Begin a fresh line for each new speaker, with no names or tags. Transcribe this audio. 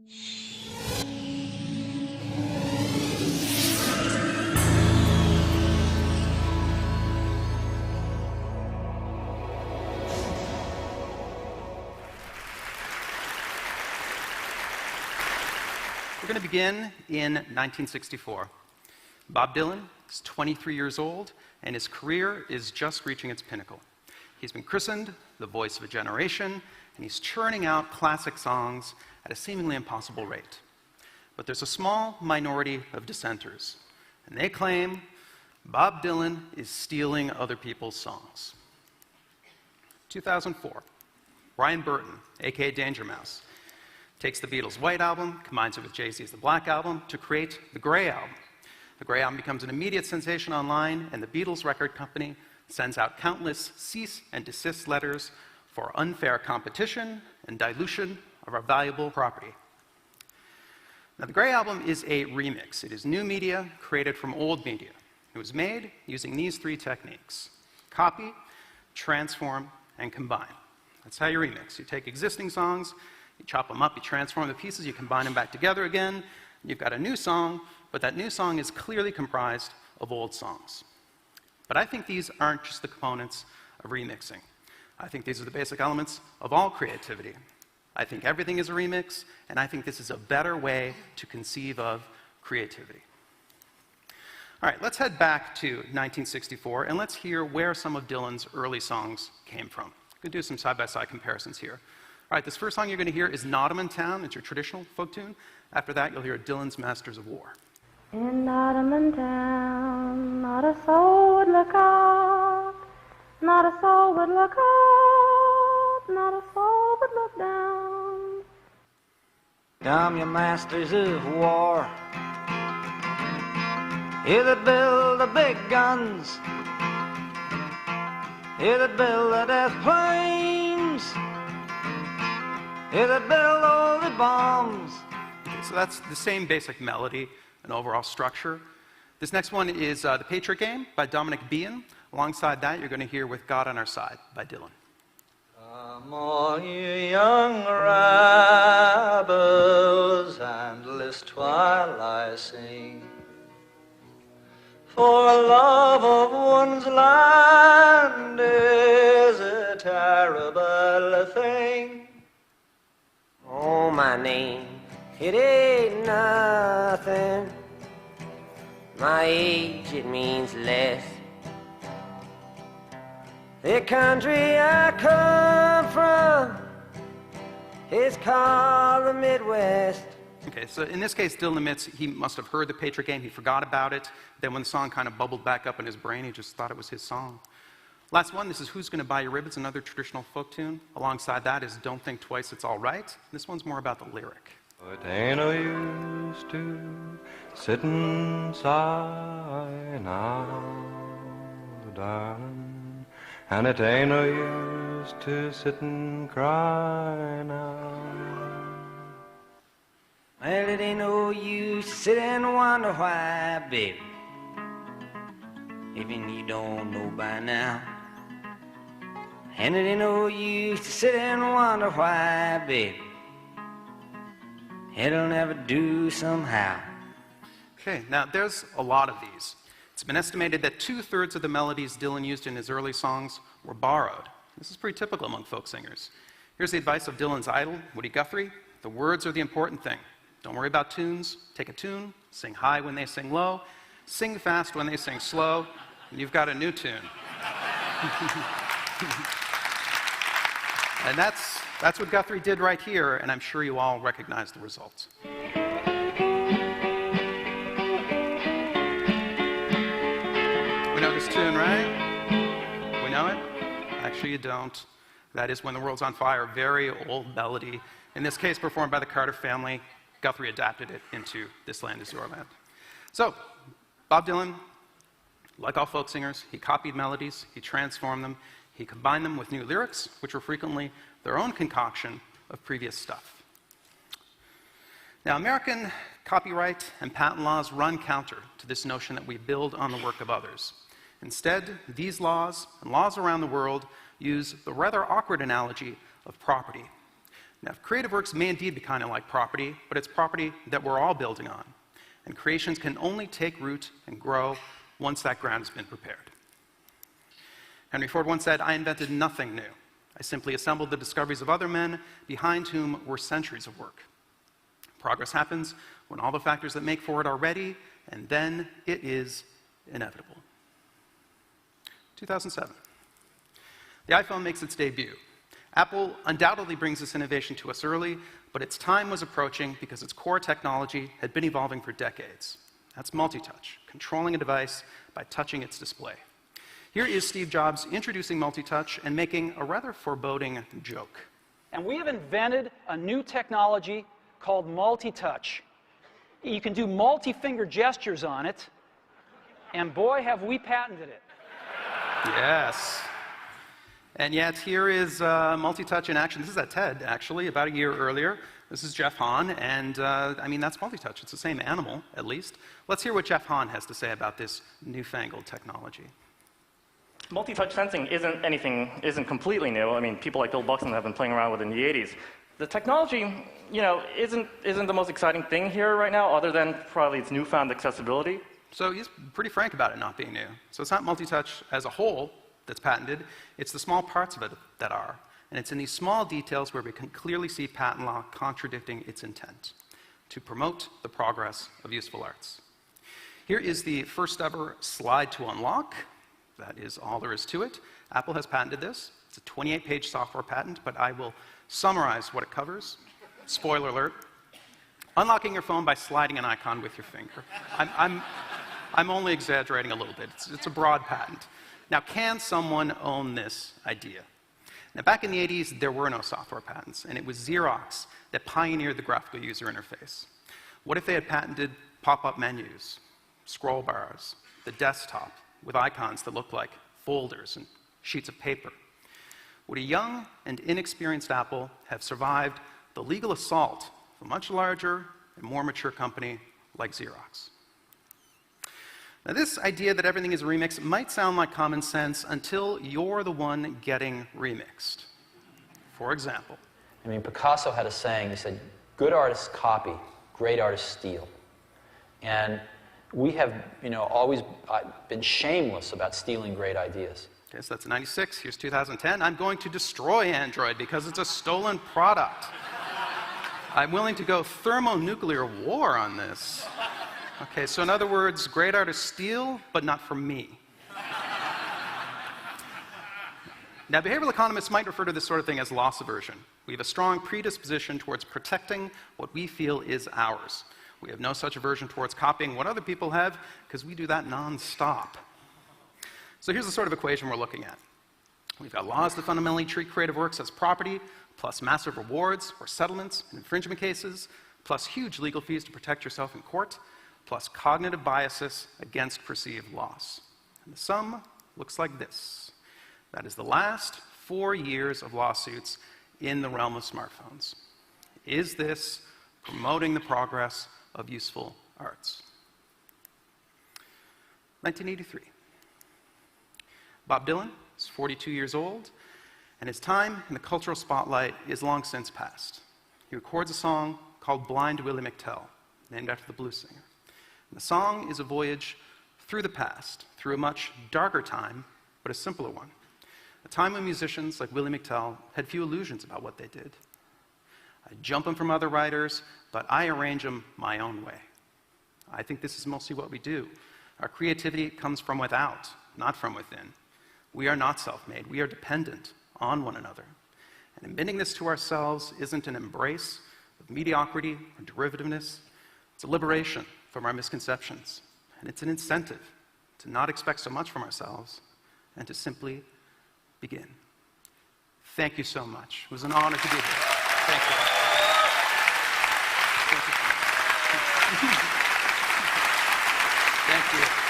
We're going to begin in 1964. Bob Dylan is 23 years old, and his career is just reaching its pinnacle. He's been christened the voice of a generation, and he's churning out classic songs at a seemingly impossible rate. But there's a small minority of dissenters, and they claim Bob Dylan is stealing other people's songs. 2004, Brian Burton, aka Danger Mouse, takes the Beatles' White Album, combines it with Jay-Z's The Black Album to create the Grey Album. The Grey Album becomes an immediate sensation online, and the Beatles record company sends out countless cease and desist letters for unfair competition and dilution of our valuable property. Now, the Grey Album is a remix. It is new media created from old media. It was made using these three techniques: copy, transform, and combine. That's how you remix. You take existing songs, you chop them up, you transform the pieces, you combine them back together again, you've got a new song, but that new song is clearly comprised of old songs. But I think these aren't just the components of remixing. I think these are the basic elements of all creativity. I think everything is a remix, and I think this is a better way to conceive of creativity. All right, let's head back to 1964, and let's hear where some of Dylan's early songs came from. We're going to do some side-by-side comparisons here. All right, this first song you're going to hear is Nottingham Town. It's your traditional folk tune. After that, you'll hear Dylan's Masters of War.
In Nottingham Town, not a soul would look up, not a soul would look up, not a soul would look down.
Damn your masters of war, you that build the big guns, you that build the death planes, you that build all the bombs.
Okay, so that's the same basic melody and overall structure. This next one is The Patriot Game by Dominic Behan. Alongside that, you're going to hear With God on Our Side by Dylan.
Come all you young rebels, and list while I sing. For love of one's land is a terrible thing.
Oh, my name, it ain't nothing. My age, it means less. The country I come from is called the Midwest.
Okay, so in this case, Dylan admits he must have heard The Patriot Game, he forgot about it. Then when the song kind of bubbled back up in his brain, he just thought it was his song. Last one, this is Who's Gonna Buy Your Ribbons, another traditional folk tune. Alongside that is Don't Think Twice, It's All Right. This one's more about the lyric.
It ain't no use to sit and sigh now, darling, and it ain't no use to sit and cry now.
Well, it ain't no use to sit and wonder why, baby, even you don't know by now. And it ain't no use to sit and wonder why, baby, it'll never do somehow.
Okay, now there's a lot of these. It's been estimated that 2/3 of the melodies Dylan used in his early songs were borrowed. This is pretty typical among folk singers. Here's the advice of Dylan's idol, Woody Guthrie. The words are the important thing. Don't worry about tunes. Take a tune, sing high when they sing low, sing fast when they sing slow, and you've got a new tune. And that's what Guthrie did right here, and I'm sure you all recognize the results. We know this tune, right? We know it? Actually, you don't. That is When the World's on Fire, very old melody. In this case, performed by the Carter family. Guthrie adapted it into This Land Is Your Land. So, Bob Dylan, like all folk singers, he copied melodies, he transformed them, he combined them with new lyrics, which were frequently their own concoction of previous stuff. Now, American copyright and patent laws run counter to this notion that we build on the work of others. Instead, these laws and laws around the world use the rather awkward analogy of property. Now, creative works may indeed be kind of like property, but it's property that we're all building on. And creations can only take root and grow once that ground has been prepared. Henry Ford once said, "I invented nothing new. I simply assembled the discoveries of other men behind whom were centuries of work." Progress happens when all the factors that make for it are ready, and then it is inevitable. 2007. The iPhone makes its debut. Apple undoubtedly brings this innovation to us early, but its time was approaching because its core technology had been evolving for decades. That's multi-touch, controlling a device by touching its display. Here is Steve Jobs introducing multi-touch and making a rather foreboding joke.
And we have invented a new technology called multi-touch. You can do multi-finger gestures on it, and boy, have we patented it.
Yes. And yet, here is multi-touch in action. This is at TED, actually, about a year earlier. This is Jeff Hahn, and I mean, that's multi-touch. It's the same animal, at least. Let's hear what Jeff Hahn has to say about this newfangled technology.
Multi-touch sensing isn't completely new. I mean, people like Bill Buxton have been playing around with it in the 80s. The technology, isn't the most exciting thing here right now, other than probably its newfound accessibility.
So he's pretty frank about it not being new. So it's not multi-touch as a whole that's patented, it's the small parts of it that are. And it's in these small details where we can clearly see patent law contradicting its intent to promote the progress of useful arts. Here is the first ever slide to unlock. That is all there is to it. Apple has patented this. It's a 28-page software patent, but I will summarize what it covers. Spoiler alert. Unlocking your phone by sliding an icon with your finger. I'm only exaggerating a little bit. It's a broad patent. Now, can someone own this idea? Now, back in the 80s, there were no software patents, and it was Xerox that pioneered the graphical user interface. What if they had patented pop-up menus, scroll bars, the desktop, with icons that look like folders and sheets of paper? Would a young and inexperienced Apple have survived the legal assault of a much larger and more mature company like Xerox? Now, this idea that everything is a remix might sound like common sense until you're the one getting remixed. For example,
I mean, Picasso had a saying, he said, "Good artists copy, great artists steal." And we have, always been shameless about stealing great ideas.
Okay, so that's 96. Here's 2010. I'm going to destroy Android because it's a stolen product. I'm willing to go thermonuclear war on this. Okay, so in other words, great artists steal, but not from me. Now, behavioral economists might refer to this sort of thing as loss aversion. We have a strong predisposition towards protecting what we feel is ours. We have no such aversion towards copying what other people have, because we do that nonstop. So here's the sort of equation we're looking at. We've got laws that fundamentally treat creative works as property, plus massive rewards or settlements in infringement cases, plus huge legal fees to protect yourself in court, plus cognitive biases against perceived loss. And the sum looks like this. That is the last 4 years of lawsuits in the realm of smartphones. Is this promoting the progress of useful arts? 1983. Bob Dylan is 42 years old, and his time in the cultural spotlight is long since past. He records a song called Blind Willie McTell, named after the blues singer. And the song is a voyage through the past, through a much darker time, but a simpler one. A time when musicians like Willie McTell had few illusions about what they did. I jump them from other writers, but I arrange them my own way. I think this is mostly what we do. Our creativity comes from without, not from within. We are not self-made. We are dependent on one another. And admitting this to ourselves isn't an embrace of mediocrity or derivativeness. It's a liberation from our misconceptions. And it's an incentive to not expect so much from ourselves and to simply begin. Thank you so much. It was an honor to be here. Thank you. Thank you. Thank you.